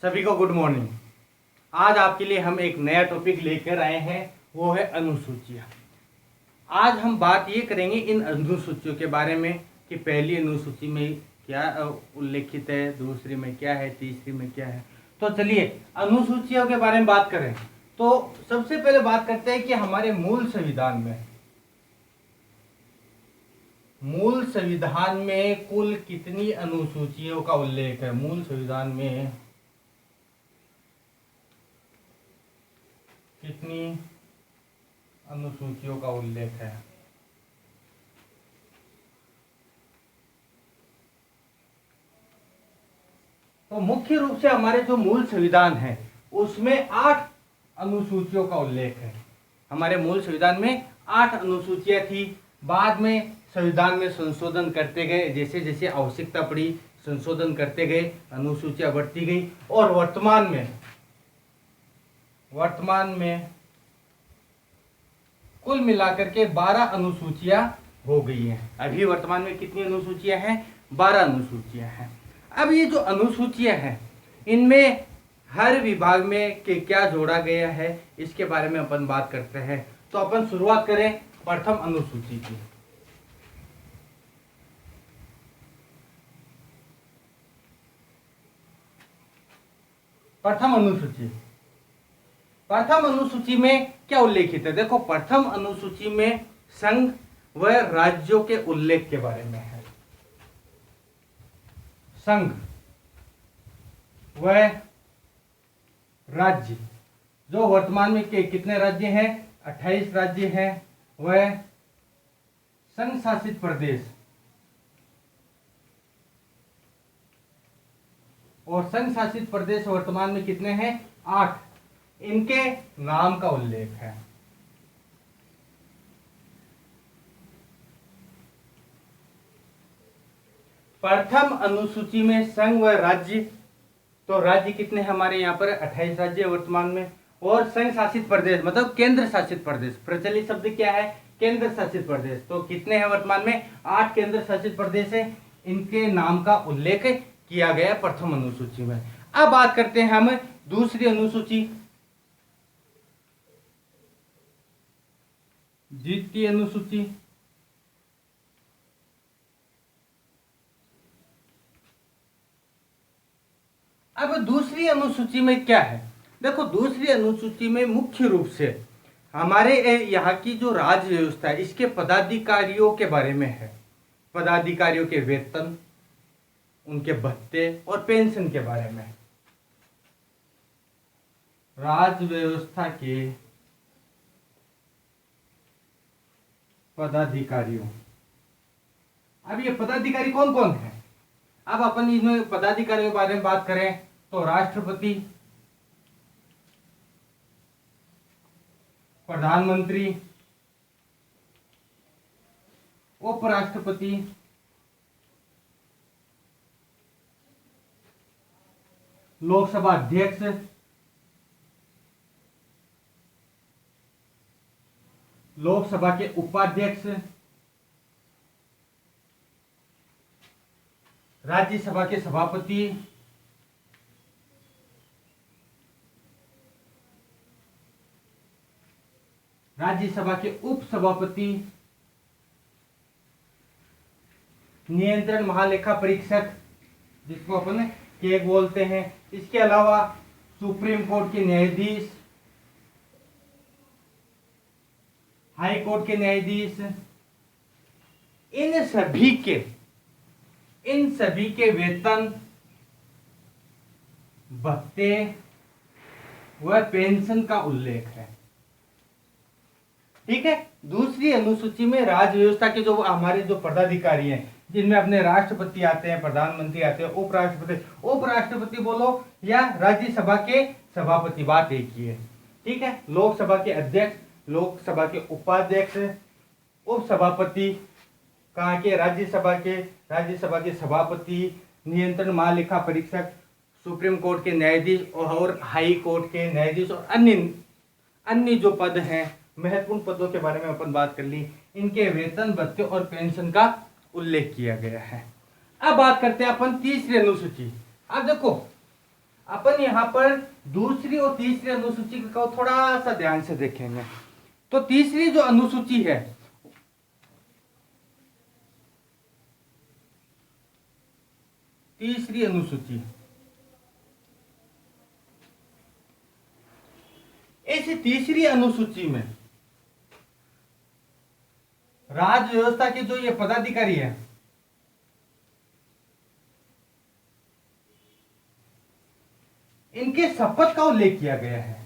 सभी को good morning. आज आपके लिए हम एक नया टॉपिक लेकर आए हैं, वो है अनुसूचियाँ। आज हम बात ये करेंगे इन अनुसूचियों के बारे में कि पहली अनुसूची में क्या उल्लेखित है, दूसरी में क्या है, तीसरी में क्या है। तो चलिए अनुसूचियों के बारे में बात करें तो सबसे पहले बात करते हैं कि हमारे मूल संविधान में कुल कितनी अनुसूचियों का उल्लेख है। मूल संविधान में कितनी अनुसूचियों का उल्लेख है। तो मुख्य रूप से हमारे जो मूल संविधान है उसमें 8 अनुसूचियों का उल्लेख है। हमारे मूल संविधान में 8 अनुसूचियां थी। बाद में संविधान में संशोधन करते गए, जैसे जैसे आवश्यकता पड़ी संशोधन करते गए, अनुसूचियां बढ़ती गई और वर्तमान में कुल मिलाकर के 12 अनुसूचियां हो गई हैं। अभी वर्तमान में कितनी अनुसूचियां हैं? 12 अनुसूचियां हैं। अब ये जो अनुसूचियां हैं इनमें हर विभाग में के क्या जोड़ा गया है इसके बारे में अपन बात करते हैं। तो अपन शुरुआत करें प्रथम अनुसूची की। प्रथम अनुसूची में क्या उल्लेखित है? देखो, प्रथम अनुसूची में संघ व राज्यों के उल्लेख के बारे में है। संघ व राज्य, जो वर्तमान में कितने राज्य हैं? 28 राज्य हैं। वह संघ शासित प्रदेश और संघ शासित प्रदेश वर्तमान में कितने हैं? 8। इनके नाम का उल्लेख है। प्रथम अनुसूची में संघ व राज्य, तो राज्य कितने हैं हमारे यहाँ पर? 28 राज्य वर्तमान में। और संघ शासित प्रदेश मतलब केंद्र शासित प्रदेश, प्रचलित शब्द क्या है? केंद्र शासित प्रदेश। तो कितने हैं वर्तमान में? 8 केंद्र शासित प्रदेश है। इनके नाम का उल्लेख किया गया प्रथम अनुसूची में। अब बात करते हैं हम दूसरी अनुसूची, द्वितीय अनुसूची। अब दूसरी अनुसूची में क्या है? देखो, दूसरी अनुसूची में मुख्य रूप से हमारे यहाँ की जो राज्य व्यवस्था है इसके पदाधिकारियों के बारे में है। पदाधिकारियों के वेतन, उनके भत्ते और पेंशन के बारे में। राज्य व्यवस्था के पदाधिकारियों। अब ये पदाधिकारी कौन कौन है? अब अपन इसमें पदाधिकारियों के बारे में बात करें तो राष्ट्रपति, प्रधानमंत्री, उपराष्ट्रपति, लोकसभा अध्यक्ष, लोकसभा के उपाध्यक्ष, राज्यसभा के सभापति, राज्यसभा के उपसभापति, नियंत्रण महालेखा परीक्षक जिसको अपन केग बोलते हैं। इसके अलावा सुप्रीम कोर्ट के न्यायाधीश, हाई कोर्ट के न्यायाधीश, इन सभी के वेतन, भत्ते व पेंशन का उल्लेख है। ठीक है। दूसरी अनुसूची में राज्य व्यवस्था के जो हमारे जो पदाधिकारी हैं, जिनमें अपने राष्ट्रपति आते हैं, प्रधानमंत्री आते हैं, उपराष्ट्रपति बोलो या राज्यसभा के सभापति, बात एक ही है। ठीक है। लोकसभा के अध्यक्ष, लोकसभा के उपाध्यक्ष, उपसभापति कहाँ के? राज्यसभा के सभापति, नियंत्रण महालेखा परीक्षक, सुप्रीम कोर्ट के न्यायाधीश और हाई कोर्ट के न्यायाधीश और अन्य जो पद हैं, महत्वपूर्ण पदों के बारे में अपन बात कर ली। इनके वेतन, भत्ते और पेंशन का उल्लेख किया गया है। अब बात करते हैं अपन तीसरी अनुसूची। अब देखो, अपन यहाँ पर दूसरी और तीसरी अनुसूची को थोड़ा सा ध्यान से देखेंगे। तो तीसरी जो अनुसूची है, तीसरी अनुसूची, इस तीसरी अनुसूची में राज्य व्यवस्था के जो ये पदाधिकारी है, इनके शपथ का उल्लेख किया गया है।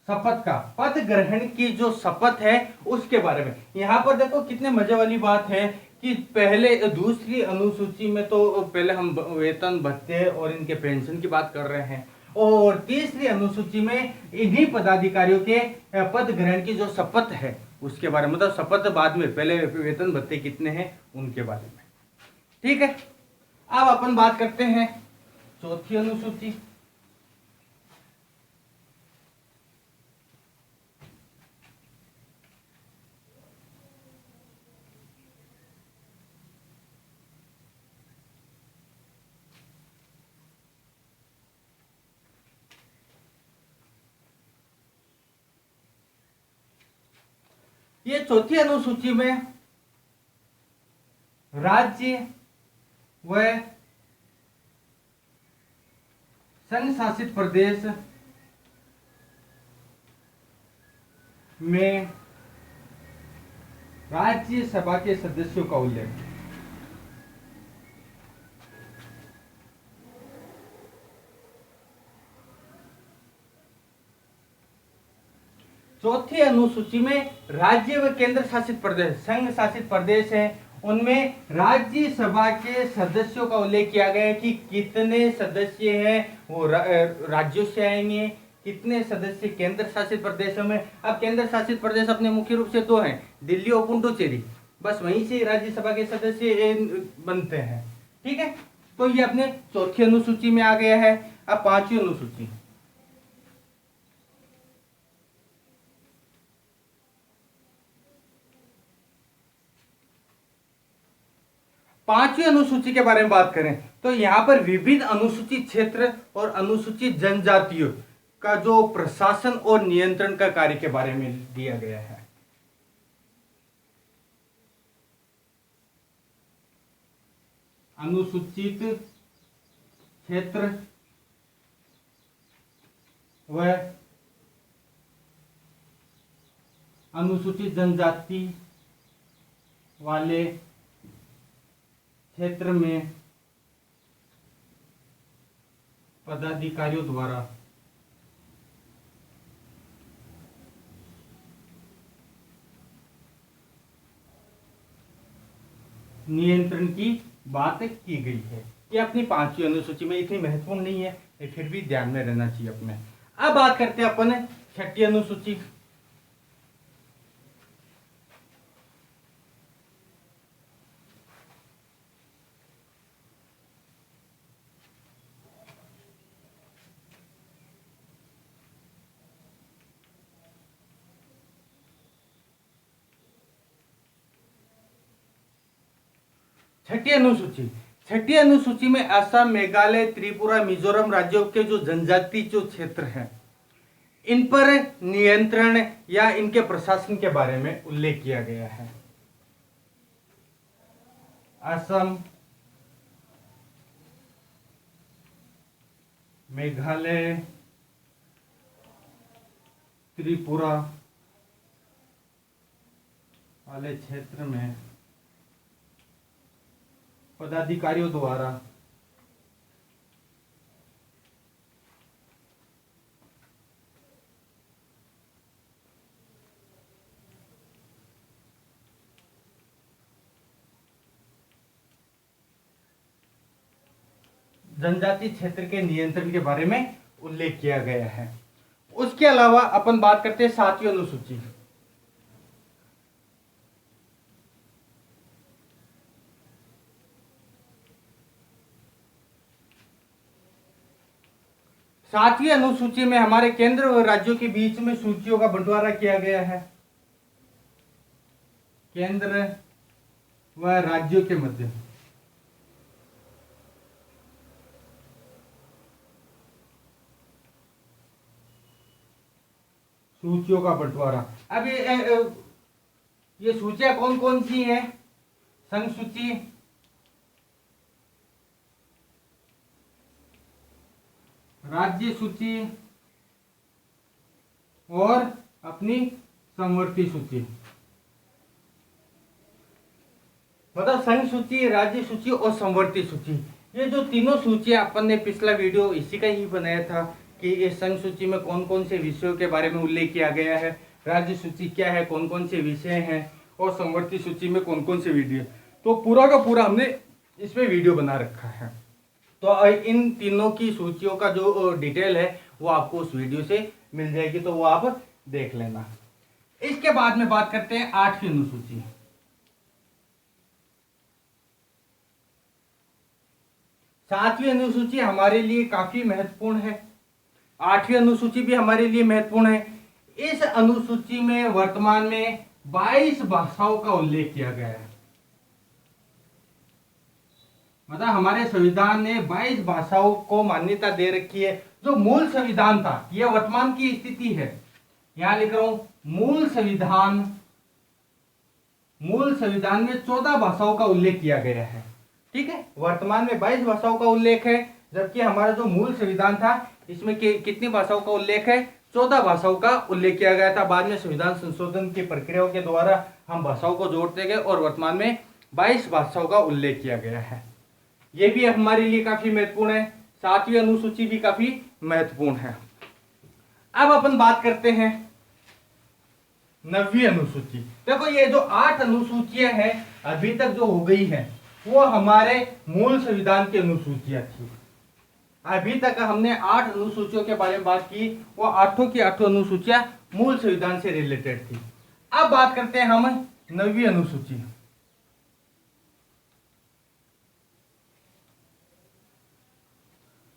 शपथ का, पद ग्रहण की जो शपथ है उसके बारे में। यहां पर देखो कितने मजे वाली बात है कि पहले दूसरी अनुसूची में तो पहले हम वेतन भत्ते और इनके पेंशन की बात कर रहे हैं, और तीसरी अनुसूची में इन्हीं पदाधिकारियों के पद ग्रहण की जो शपथ है उसके बारे में, मतलब शपथ बाद में, पहले वेतन भत्ते कितने हैं उनके बारे में। ठीक है, अब अपन बात करते हैं चौथी अनुसूची। ये चौथी अनुसूची में राज्य व संघ शासित प्रदेश में राज्यसभा के सदस्यों का उल्लेख। चौथी अनुसूची में राज्य व केंद्र शासित प्रदेश, संघ शासित प्रदेश है, उनमें राज्यसभा के सदस्यों का उल्लेख किया गया है कि कितने सदस्य हैं वो राज्यों से आएंगे, कितने सदस्य केंद्र शासित प्रदेशों में। अब केंद्र शासित प्रदेश अपने मुख्य रूप से दो हैं, दिल्ली और पुडुचेरी, बस वहीं से राज्यसभा के सदस्य बनते हैं। ठीक है, तो ये अपने चौथी अनुसूची में आ गया है। अब पांचवी अनुसूची, पांचवी अनुसूची के बारे में बात करें तो यहां पर विभिन्न अनुसूचित क्षेत्र और अनुसूचित जनजातियों का जो प्रशासन और नियंत्रण का कार्य के बारे में दिया गया है। अनुसूचित क्षेत्र व अनुसूचित जनजाति वाले क्षेत्र में पदाधिकारियों द्वारा नियंत्रण की बात की गई है। ये अपनी पांचवी अनुसूची में इतनी महत्वपूर्ण नहीं है, फिर भी ध्यान में रहना चाहिए अपने। अब बात करते हैं अपन छठी अनुसूची। छठी अनुसूची में असम, मेघालय, त्रिपुरा, मिजोरम राज्यों के जो जनजाति जो क्षेत्र हैं, इन पर नियंत्रण या इनके प्रशासन के बारे में उल्लेख किया गया है। असम, मेघालय, त्रिपुरा वाले क्षेत्र में पदाधिकारियों द्वारा जनजाति क्षेत्र के नियंत्रण के बारे में उल्लेख किया गया है। उसके अलावा अपन बात करते हैं सातवीं अनुसूची। सातवीं अनुसूची में हमारे केंद्र और राज्यों के बीच में सूचियों का बंटवारा किया गया है। केंद्र व राज्यों के मध्य सूचियों का बंटवारा। अब ये सूचियां कौन कौन सी हैं? संघ सूची, राज्य सूची और अपनी समवर्ती सूची। मतलब संघ सूची, राज्य सूची और समवर्ती सूची, ये जो तीनों सूचियां अपन ने पिछला वीडियो इसी का ही बनाया था कि इस संघ सूची में कौन कौन से विषयों के बारे में उल्लेख किया गया है, राज्य सूची क्या है, कौन कौन से विषय हैं, और समवर्ती सूची में कौन कौन से वीडियो, तो पूरा का पूरा हमने इसमें वीडियो बना रखा है। तो इन तीनों की सूचियों का जो डिटेल है वो आपको उस वीडियो से मिल जाएगी, तो वो आप देख लेना। इसके बाद में बात करते हैं 8वीं अनुसूची। 7वीं अनुसूची हमारे लिए काफी महत्वपूर्ण है, 8वीं अनुसूची भी हमारे लिए महत्वपूर्ण है। इस अनुसूची में वर्तमान में 22 भाषाओं का उल्लेख किया गया है। मतलब हमारे संविधान ने 22 भाषाओं को मान्यता दे रखी है। जो मूल संविधान था, यह वर्तमान की स्थिति है, यहां लिख रहा हूं मूल संविधान में 14 भाषाओं का उल्लेख किया गया है। ठीक है, वर्तमान में 22 भाषाओं का उल्लेख है, जबकि हमारा जो मूल संविधान था इसमें कितनी भाषाओं का उल्लेख है? 14 भाषाओं का उल्लेख किया गया था। बाद में संविधान संशोधन की प्रक्रियाओं के द्वारा हम भाषाओं को जोड़ते गए और वर्तमान में 22 भाषाओं का उल्लेख किया गया है। यह भी हमारे लिए काफी महत्वपूर्ण है। 7वीं अनुसूची भी काफी महत्वपूर्ण है। अब अपन बात करते हैं 9वीं अनुसूची। देखो ये जो 8 अनुसूचियां हैं अभी तक जो हो गई है वो हमारे मूल संविधान की अनुसूचियां थी। अभी तक हमने 8 अनुसूचियों के बारे में बात की, वो 8 की 8 अनुसूचियां मूल संविधान से रिलेटेड थी। अब बात करते हैं हम 9वीं अनुसूची।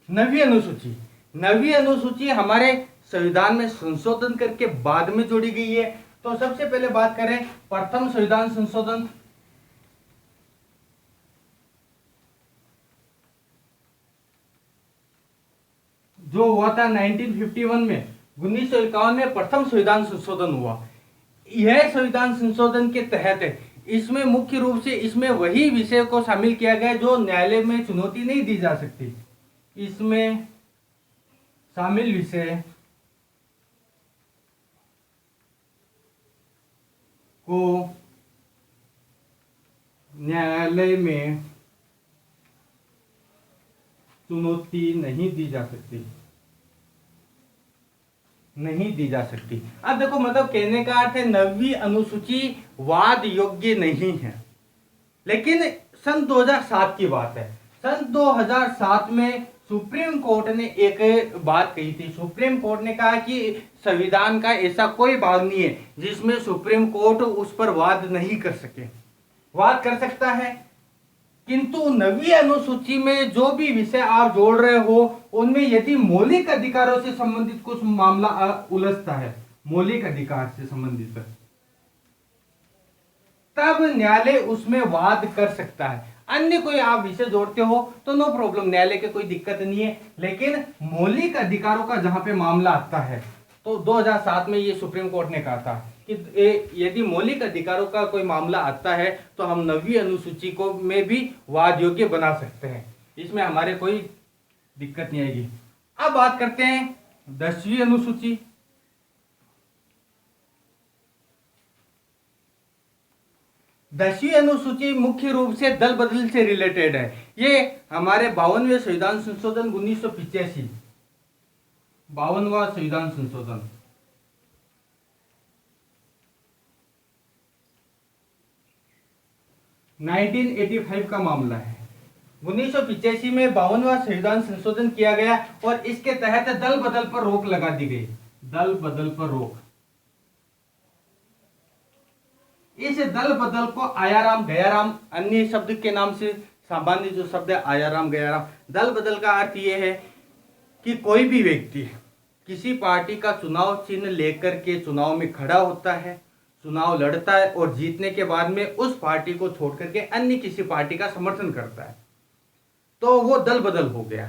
9वीं अनुसूची हमारे संविधान में संशोधन करके बाद में जोड़ी गई है। तो सबसे पहले बात करें प्रथम संविधान संशोधन। जो हुआ था 1951 में, 1951 में प्रथम संविधान संशोधन हुआ। यह संविधान संशोधन के तहत इसमें मुख्य रूप से इसमें वही विषय को शामिल किया गया जो न्यायालय में चुनौती नहीं दी जा सकती। इसमें शामिल विषय को न्यायालय में चुनौती नहीं दी जा सकती। अब देखो मतलब कहने का अर्थ है 9वीं अनुसूची वाद योग्य नहीं है। लेकिन सन 2007 की बात है। सन 2007 में सुप्रीम कोर्ट ने एक बात कही थी। सुप्रीम कोर्ट ने कहा कि संविधान का ऐसा कोई भाग नहीं है जिसमें सुप्रीम कोर्ट उस पर वाद नहीं कर सके। वाद कर सकता है, किंतु 9वीं अनुसूची में जो भी विषय आप जोड़ रहे हो उनमें यदि मौलिक अधिकारों से संबंधित कुछ मामला उलझता है, मौलिक अधिकार से संबंधित, तब न्यायालय उसमें वाद कर सकता है। अन्य कोई आप विषय जोड़ते हो तो नो प्रॉब्लम, न्यायालय के कोई दिक्कत नहीं है। लेकिन मौलिक अधिकारों का जहां पे मामला आता है तो 2007 में ये सुप्रीम कोर्ट ने कहा था कि यदि मौलिक अधिकारों का कोई मामला आता है तो हम 9वीं अनुसूची को में भी वाद योग्य बना सकते हैं, इसमें हमारे कोई दिक्कत नहीं आएगी। अब बात करते हैं 10वीं अनुसूची। 10वीं अनुसूची मुख्य रूप से दल बदल से रिलेटेड है। ये हमारे 52वें संविधान संशोधन 1985, 52वां संविधान संशोधन 1985 का मामला है। 1985 में 52वां संविधान संशोधन किया गया और इसके तहत दल बदल पर रोक लगा दी गई। दल बदल पर रोक। इस दल बदल को आयाराम गयाराम अन्य शब्द के नाम से, सामान्य जो शब्द है आयाराम गयाराम। दल बदल का अर्थ यह है कि कोई भी व्यक्ति किसी पार्टी का चुनाव चिन्ह लेकर के चुनाव में खड़ा होता है, चुनाव लड़ता है और जीतने के बाद में उस पार्टी को छोड़ करके अन्य किसी पार्टी का समर्थन करता है, तो वो दल बदल हो गया।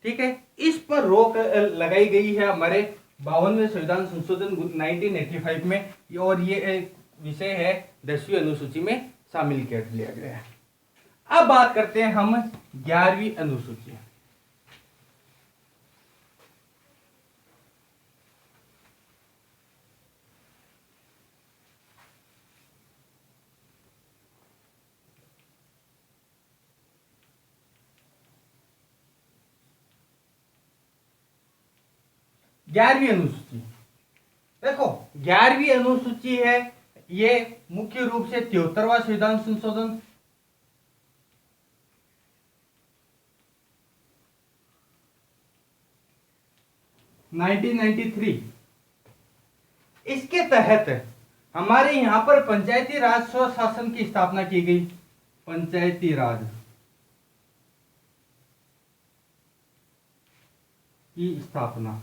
ठीक है, इस पर रोक लगाई गई है हमारे 52वें संविधान संशोधन 1985 में, और ये एक विषय है 10वीं अनुसूची में शामिल कर लिया गया है। अब बात करते हैं हम 11वीं अनुसूची। ग्यारहवीं अनुसूची, देखो 11वीं अनुसूची है, ये मुख्य रूप से 73वां संविधान संशोधन, इसके तहत हमारे यहां पर पंचायती राज स्वशासन की स्थापना की गई। पंचायती राज की स्थापना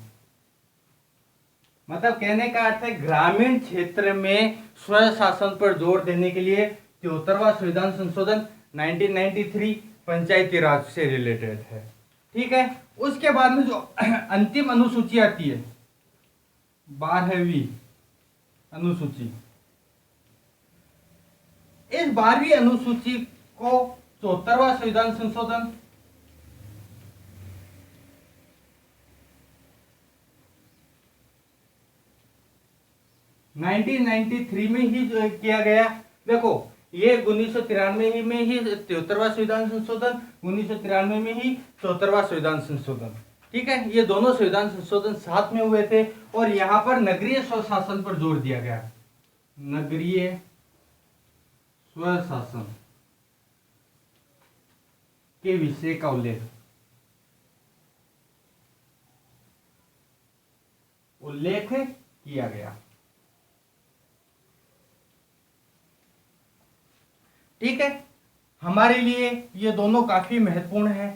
मतलब कहने का अर्थ है ग्रामीण क्षेत्र में स्वशासन पर जोर देने के लिए 73वां संविधान संशोधन 1993 पंचायती राज से रिलेटेड है। ठीक है, उसके बाद में जो अंतिम अनुसूची आती है 12वीं अनुसूची, इस 12वीं अनुसूची को 74वां संविधान संशोधन 1993 में ही जो किया गया। देखो ये 1993 में ही 73वां संविधान संशोधन, 1993 में ही 74वां संविधान संशोधन। ठीक है, ये दोनों संविधान संशोधन साथ में हुए थे और यहाँ पर नगरीय स्वशासन पर जोर दिया गया। नगरीय स्वशासन के विषय का उल्लेख किया गया। ठीक है, हमारे लिए ये दोनों काफी महत्वपूर्ण है।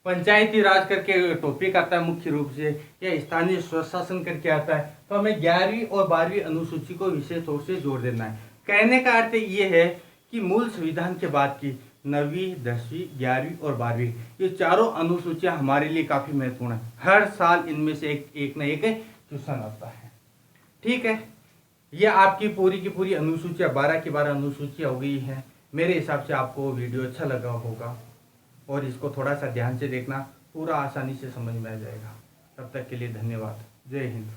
पंचायती राज करके टॉपिक आता है मुख्य रूप से, या स्थानीय स्वशासन करके आता है, तो हमें 11वीं और 12वीं अनुसूची को विशेष तौर से जोड़ देना है। कहने का अर्थ ये है कि मूल संविधान के बाद की 9वीं, 10वीं, 11वीं और 12वीं, ये चारों अनुसूचियां हमारे लिए काफी महत्वपूर्ण है। हर साल इनमें से एक न एक क्वेश्चन आता है। ठीक है, ये आपकी पूरी की पूरी अनुसूचियां 12 की 12 अनुसूचियां हो गई है। मेरे हिसाब से आपको वीडियो अच्छा लगा होगा और इसको थोड़ा सा ध्यान से देखना, पूरा आसानी से समझ में आ जाएगा। तब तक के लिए धन्यवाद। जय हिंद।